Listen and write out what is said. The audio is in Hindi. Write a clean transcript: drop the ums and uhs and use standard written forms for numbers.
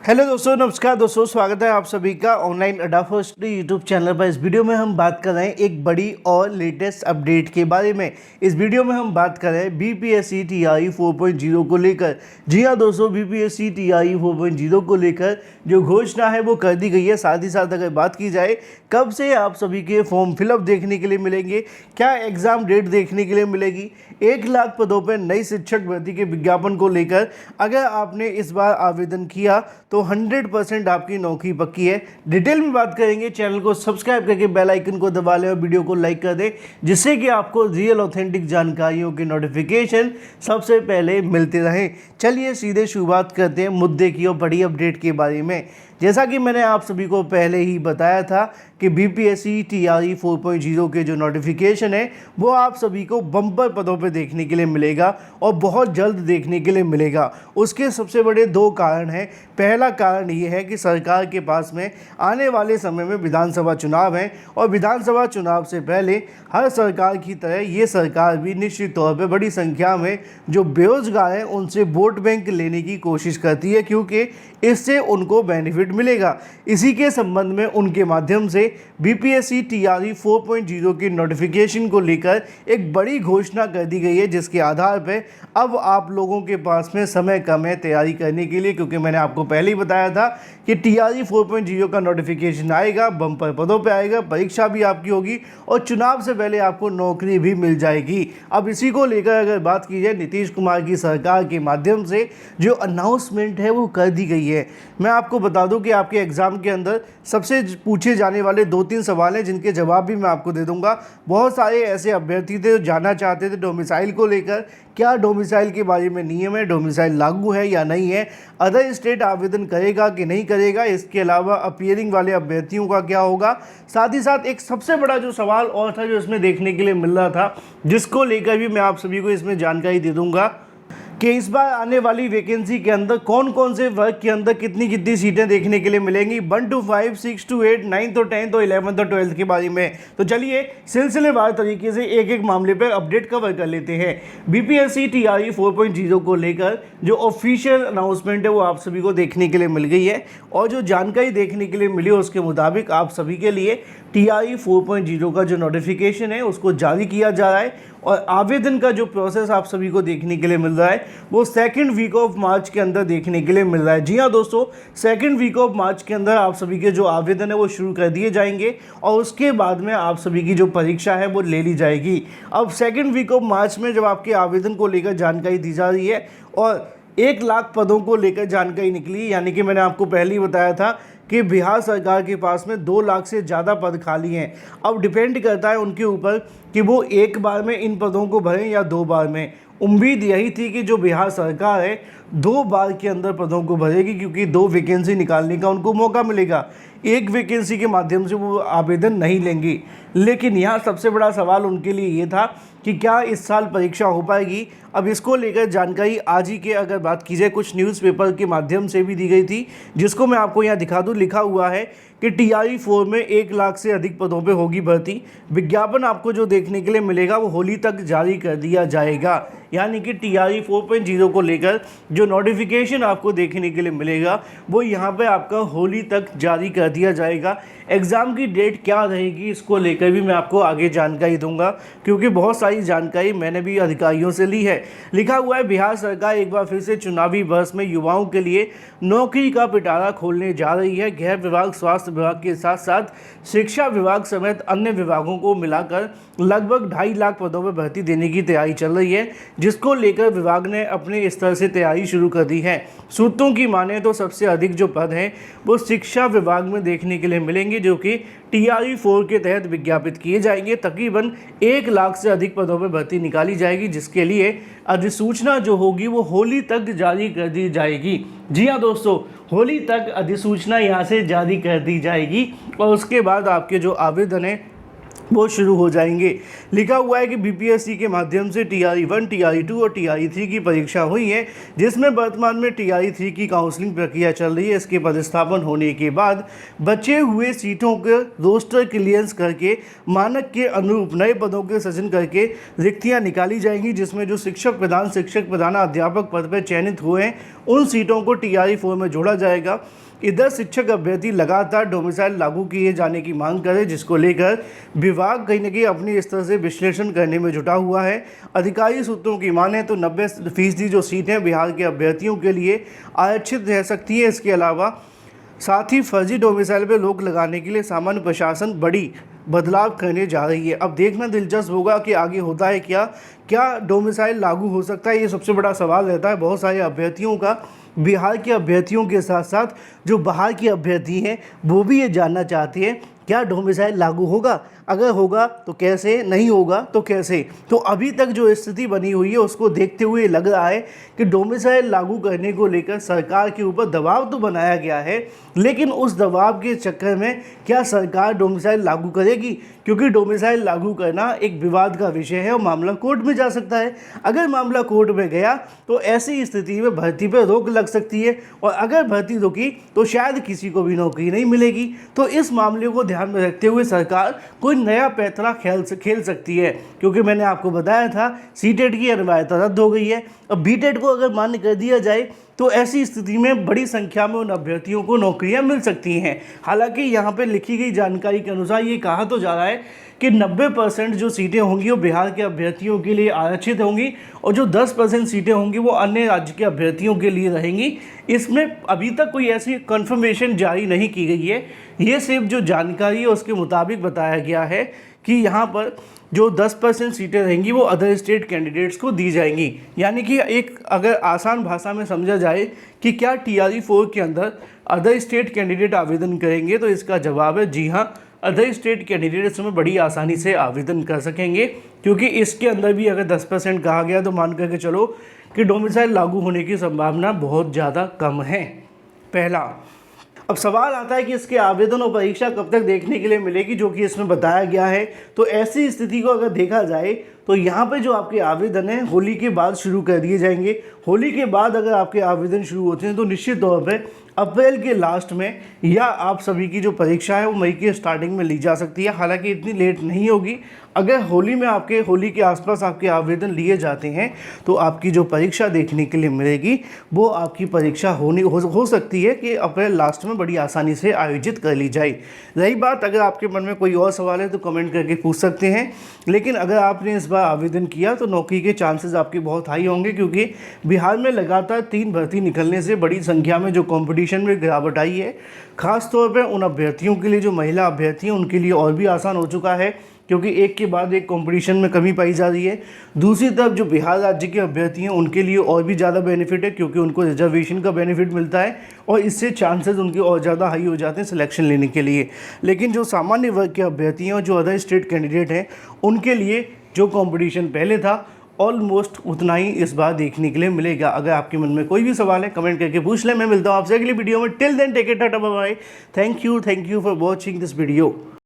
हेलो दोस्तों, नमस्कार दोस्तों, स्वागत है आप सभी का ऑनलाइन अड्डा फर्स्ट यूट्यूब चैनल पर। इस वीडियो में हम बात कर रहे हैं एक बड़ी और लेटेस्ट अपडेट के बारे में। इस वीडियो में हम बात कर रहे हैं बीपीएससी टीआरई 4.0 को लेकर। जी हाँ दोस्तों, बीपीएससी टीआरई 4.0 को लेकर जो घोषणा है वो कर दी गई है। साथ ही साथ अगर बात की जाए कब से आप सभी के फॉर्म फिलअप देखने के लिए मिलेंगे, क्या एग्ज़ाम डेट देखने के लिए मिलेगी, 1 लाख पदों पर नई शिक्षक भर्ती के विज्ञापन को लेकर अगर आपने इस बार आवेदन किया तो 100% आपकी नौकरी पक्की है। डिटेल में बात करेंगे। चैनल को सब्सक्राइब करके बेल आइकन को दबा लें और वीडियो को लाइक कर दें, जिससे कि आपको रियल ऑथेंटिक जानकारियों की नोटिफिकेशन सबसे पहले मिलते रहें। चलिए सीधे शुरुआत करते हैं मुद्दे की और बड़ी अपडेट के बारे में। जैसा कि मैंने आप सभी को पहले ही बताया था कि बीपीएससी टीआरई 4.0 के जो नोटिफिकेशन है वो आप सभी को बम्पर पदों पर देखने के लिए मिलेगा और बहुत जल्द देखने के लिए मिलेगा। उसके सबसे बड़े 2 कारण हैं। पहला कारण ये है कि सरकार के पास में आने वाले समय में विधानसभा चुनाव हैं और विधानसभा चुनाव से पहले हर सरकार की तरह ये सरकार भी निश्चित तौर पर बड़ी संख्या में जो बेरोजगार हैं उनसे वोट बैंक लेने की कोशिश करती है, क्योंकि इससे उनको बेनिफिट मिलेगा। इसी के संबंध में उनके माध्यम से बीपीएससी टीआरई 4.0 की नोटिफिकेशन को लेकर एक बड़ी घोषणा कर दी गई है, जिसके आधार पर अब आप लोगों के पास में समय कम है तैयारी करने के लिए। क्योंकि मैंने आपको पहले ही बताया था कि टीआरई 4.0 का नोटिफिकेशन आएगा, बम्पर पदों पे आएगा, परीक्षा भी आपकी होगी और चुनाव से पहले आपको नौकरी भी मिल जाएगी। अब इसी को लेकर अगर बात की जाए, नीतीश कुमार की सरकार के माध्यम से जो अनाउंसमेंट है वो कर दी गई है। मैं आपको बता दूं कि आपके एग्ज़ाम के अंदर सबसे पूछे जाने वाले 2-3 सवाल हैं, जिनके जवाब भी मैं आपको दे दूंगा। बहुत सारे ऐसे अभ्यर्थी थे जो जानना चाहते थे डोमिसाइल को लेकर, क्या डोमिसाइल के बारे में नियम है, डोमिसाइल लागू है या नहीं है, अदर स्टेट आवेदन करेगा कि नहीं करेगा, इसके अलावा अपीयरिंग वाले अभ्यर्थियों का क्या होगा। साथ ही साथ एक सबसे बड़ा जो सवाल और था जो इसमें देखने के लिए मिल रहा था, जिसको लेकर भी मैं आप सभी को इसमें जानकारी दे दूंगा कि इस बार आने वाली वैकेंसी के अंदर कौन कौन से वर्ग के अंदर कितनी कितनी सीटें देखने के लिए मिलेंगी, 1 to 5, 6 to 8, 9 to 10 तो 11 तो 12 के बारे में। तो चलिए सिलसिलेवार तरीके से एक एक मामले पर अपडेट कवर कर लेते हैं। बीपीएससी टीआरई 4.0 को लेकर जो ऑफिशियल अनाउंसमेंट है वो आप सभी को देखने के लिए मिल गई है और जो जानकारी देखने के लिए मिली है उसके मुताबिक आप सभी के लिए टीआरई 4.0 का जो नोटिफिकेशन है उसको जारी किया जा रहा है और आवेदन का जो प्रोसेस आप सभी को देखने के लिए मिल रहा है वो 2nd वीक ऑफ मार्च के अंदर देखने के लिए मिल रहा है। जी हाँ दोस्तों, 2nd वीक ऑफ मार्च के अंदर आप सभी के जो आवेदन है वो शुरू कर दिए जाएंगे और उसके बाद में आप सभी की जो परीक्षा है वो ले ली जाएगी। अब 2nd वीक ऑफ मार्च में जब आपके आवेदन को लेकर जानकारी दी जा रही है और 1 लाख पदों को लेकर जानकारी निकली, यानी कि मैंने आपको पहले ही बताया था कि बिहार सरकार के पास में 2 लाख से ज़्यादा पद खाली हैं। अब डिपेंड करता है उनके ऊपर कि वो एक बार में इन पदों को भरें या 2 बार में। उम्मीद यही थी कि जो बिहार सरकार है 2 बार के अंदर पदों को भरेगी, क्योंकि 2 वैकेंसी निकालने का उनको मौका मिलेगा। 1 वैकेंसी के माध्यम से वो आवेदन नहीं लेंगी। लेकिन यहाँ सबसे बड़ा सवाल उनके लिए ये था कि क्या इस साल परीक्षा हो पाएगी। अब इसको लेकर जानकारी आज ही के अगर बात की जाए कुछ न्यूज़पेपर के माध्यम से भी दी गई थी, जिसको मैं आपको यहाँ दिखा दूँ। लिखा हुआ है कि टीआरई 4 में 1 लाख से अधिक पदों पे होगी भर्ती। विज्ञापन आपको जो देखने के लिए मिलेगा वो होली तक जारी कर दिया जाएगा। यानी कि टीआरई 4.0 को लेकर जो नोटिफिकेशन आपको देखने के लिए मिलेगा वो यहाँ पे आपका होली तक जारी कर दिया जाएगा। एग्ज़ाम की डेट क्या रहेगी इसको लेकर भी मैं आपको आगे जानकारी दूंगा, क्योंकि बहुत सारी जानकारी मैंने भी अधिकारियों से ली है। लिखा हुआ है, बिहार सरकार एक बार फिर से चुनावी वर्ष में युवाओं के लिए नौकरी का पिटारा खोलने जा रही है। गृह विभाग, स्वास्थ्य विभाग के साथ साथ शिक्षा विभाग समेत अन्य विभागों को मिलाकर लगभग 2.5 लाख पदों पर भर्ती देने की तैयारी चल रही है, जिसको लेकर विभाग ने अपने स्तर से तैयारी शुरू कर दी है। सूत्रों की माने तो सबसे अधिक जो पद हैं वो शिक्षा विभाग में देखने के लिए मिलेंगे, जो कि टीआरई 4 के तहत विज्ञापित किए जाएंगे। तकरीबन 1 लाख से अधिक पदों पर भर्ती निकाली जाएगी, जिसके लिए अधिसूचना जो होगी वो होली तक जारी कर दी जाएगी। जी हाँ दोस्तों, होली तक अधिसूचना यहाँ से जारी कर दी जाएगी और उसके बाद आपके जो आवेदन है वो शुरू हो जाएंगे। लिखा हुआ है कि बीपीएससी के माध्यम से TRE-1, TRE-2 और TRE-3 की परीक्षा हुई है, जिसमें वर्तमान में TRE-3 की काउंसलिंग प्रक्रिया चल रही है। इसके पदस्थापन होने के बाद बचे हुए सीटों के रोस्टर क्लियरेंस करके मानक के अनुरूप नए पदों के सृजन करके रिक्तियां निकाली जाएंगी, जिसमें जो शिक्षक प्रधान अध्यापक पद पर चयनित हुए हैं उन सीटों को TRE-4 में जोड़ा जाएगा। इधर शिक्षक अभ्यर्थी लगातार डोमिसाइल लागू किए जाने की मांग करे, जिसको लेकर विभाग कहीं न कहीं अपनी स्तर से विश्लेषण करने में जुटा हुआ है। अधिकारी सूत्रों की माने तो 90% जो सीटें बिहार के अभ्यर्थियों के लिए आरक्षित रह सकती है। इसके अलावा साथ ही फर्जी डोमिसाइल पर रोक लगाने के लिए सामान्य प्रशासन बड़ी बदलाव करने जा रही है। अब देखना दिलचस्प होगा कि आगे होता है क्या डोमिसाइल लागू हो सकता है, ये सबसे बड़ा सवाल रहता है बहुत सारे अभ्यर्थियों का। बिहार के अभ्यर्थियों के साथ साथ जो बाहर के अभ्यर्थी हैं वो भी ये जानना चाहते हैं क्या डोमिसाइल लागू होगा, अगर होगा तो कैसे, नहीं होगा तो कैसे। तो अभी तक जो स्थिति बनी हुई है उसको देखते हुए लग रहा है कि डोमिसाइल लागू करने को लेकर सरकार के ऊपर दबाव तो बनाया गया है, लेकिन उस दबाव के चक्कर में क्या सरकार डोमिसाइल लागू करेगी, क्योंकि डोमिसाइल लागू करना एक विवाद का विषय है और मामला कोर्ट में जा सकता है। अगर मामला कोर्ट में गया तो ऐसी स्थिति में भर्ती पर रोक लग सकती है, और अगर भर्ती रुकी तो शायद किसी को भी नौकरी नहीं मिलेगी। तो इस मामले को ध्यान में रखते हुए सरकार कोई नया पैंतरा खेल सकती है, क्योंकि मैंने आपको बताया था सीटेट की अनिवार्यता रद्द हो गई है। अब बीटेट को अगर मान्य कर दिया जाए तो ऐसी स्थिति में बड़ी संख्या में उन अभ्यर्थियों को नौकरियां मिल सकती हैं। हालांकि यहाँ पे लिखी गई जानकारी के अनुसार ये कहा तो जा रहा है कि 90% जो सीटें होंगी वो बिहार के अभ्यर्थियों के लिए आरक्षित होंगी, और जो 10% सीटें होंगी वो अन्य राज्य के अभ्यर्थियों के लिए रहेंगी। इसमें अभी तक कोई ऐसी कंफर्मेशन जारी नहीं की गई है, ये सिर्फ जो जानकारी है उसके मुताबिक बताया गया है कि यहाँ पर जो 10% सीटें रहेंगी वो अदर स्टेट कैंडिडेट्स को दी जाएंगी। यानी कि एक अगर आसान भाषा में समझा जाए कि क्या TRE-4 के अंदर अदर स्टेट कैंडिडेट आवेदन करेंगे, तो इसका जवाब है जी हाँ, अदर स्टेट कैंडिडेट इसमें बड़ी आसानी से आवेदन कर सकेंगे, क्योंकि इसके अंदर भी अगर 10% कहा गया तो मान करके चलो कि डोमिसाइल लागू होने की संभावना बहुत ज़्यादा कम है। पहला, अब सवाल आता है कि इसके आवेदन और परीक्षा कब तक देखने के लिए मिलेगी, जो कि इसमें बताया गया है। तो ऐसी स्थिति को अगर देखा जाए तो यहाँ पे जो आपके आवेदन हैं होली के बाद शुरू कर दिए जाएंगे। होली के बाद अगर आपके आवेदन शुरू होते हैं तो निश्चित तौर पे अप्रैल के लास्ट में या आप सभी की जो परीक्षा है वो मई के स्टार्टिंग में ली जा सकती है। हालांकि इतनी लेट नहीं होगी। अगर होली के आसपास आपके आवेदन लिए जाते हैं तो आपकी जो परीक्षा देखने के लिए मिलेगी वो आपकी परीक्षा हो सकती है कि अप्रैल लास्ट में बड़ी आसानी से आयोजित कर ली जाए। रही बात अगर आपके मन में कोई और सवाल है तो कमेंट करके पूछ सकते हैं, लेकिन अगर आपने इस बार आवेदन किया तो नौकरी के चांसेस आपके बहुत हाई होंगे, क्योंकि बिहार में लगातार 3 भर्ती निकलने से बड़ी संख्या में जो कंपटीशन में गिरावट आई है। खास तौर पे उन अभ्यर्थियों के लिए जो महिला अभ्यर्थी हैं उनके लिए और भी आसान हो चुका है, क्योंकि एक के बाद एक कंपटीशन में कमी पाई जा रही है। दूसरी तरफ जो बिहार राज्य के अभ्यर्थी हैं उनके लिए और भी ज़्यादा बेनिफिट है, क्योंकि उनको रिजर्वेशन का बेनिफिट मिलता है और इससे चांसेस उनके और ज़्यादा हाई हो जाते हैं सिलेक्शन लेने के लिए। लेकिन जो सामान्य वर्ग के अभ्यर्थी हैं और जो अदर स्टेट कैंडिडेट हैं उनके लिए जो कंपटीशन पहले था ऑलमोस्ट उतना ही इस बार देखने के लिए मिलेगा। अगर आपके मन में कोई भी सवाल है कमेंट करके पूछ लें। मैं मिलता हूँ आपसे अगली वीडियो में। Till then take it, tata bye bye. Thank you for watching this video.